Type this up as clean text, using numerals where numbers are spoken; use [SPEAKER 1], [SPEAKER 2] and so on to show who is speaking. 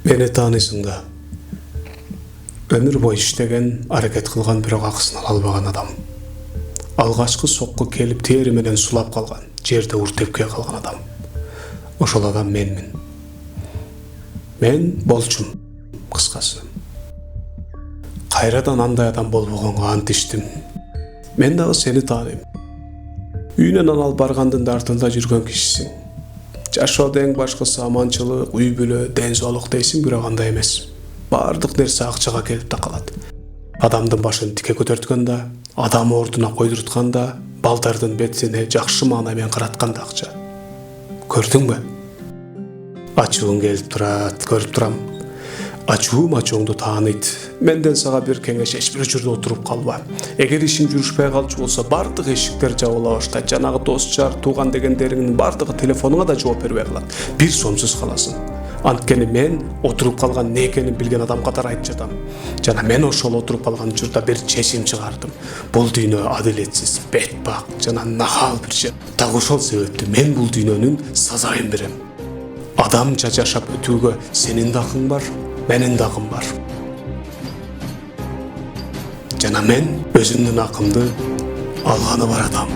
[SPEAKER 1] Meni taanysың da. Ömür boyu işlegen, hareket kılgan bирок акысын ала албаган адам. Алгачкы сокку келип тери менен сулап калган, жерде уртепке калган адам. Ошол адам менмин. Мен болчумун, кыскасы. Кайрадан андай адам болбогонго ант иштим. Мен дагы сени тааныйм. Үйүнөн алып баргандын артында жүргөн кишисиң. Жашоодо эң башкысы аманчылык, үй бүлө, ден соолук дейсиң, бирок андай эмес. Бардык нерсе акчага келип такалат. Адамдын башын тике көтөрткөндө, адам ордуна койдуртканда, балдардын бетине жакшы маана менен каратканда акча. Көрдүңбү? Ачууң келип турат, көрүп турам. Ачуум ачууңду тааныйт. Менден сага бир кеңеш, эч бир учурда отуруп калба. Эгер ишиң жүрүшпөй калчу болсо, бардык эшиктер жабыла баштайт. Жанагы дос жар, тууган дегендериңдин бардыгы телефонуңа да жооп бербей калат. Бир сомсуз каласың. Анткени мен отуруп калган не экенин билген адам катары айтып жатам. Жана мен ошол отуруп калган учурда бир чечим чыгардым. Бул дүйнө адилетсиз, бетбак жана нахал бир жер. Так ошол себептен мен бул дүйнөнүн сазайын берем. Адамча жашап өтүүгө сенин да акың бар, менин да акым бар. Жана мен өзүмдүн акымды алганы бар адам.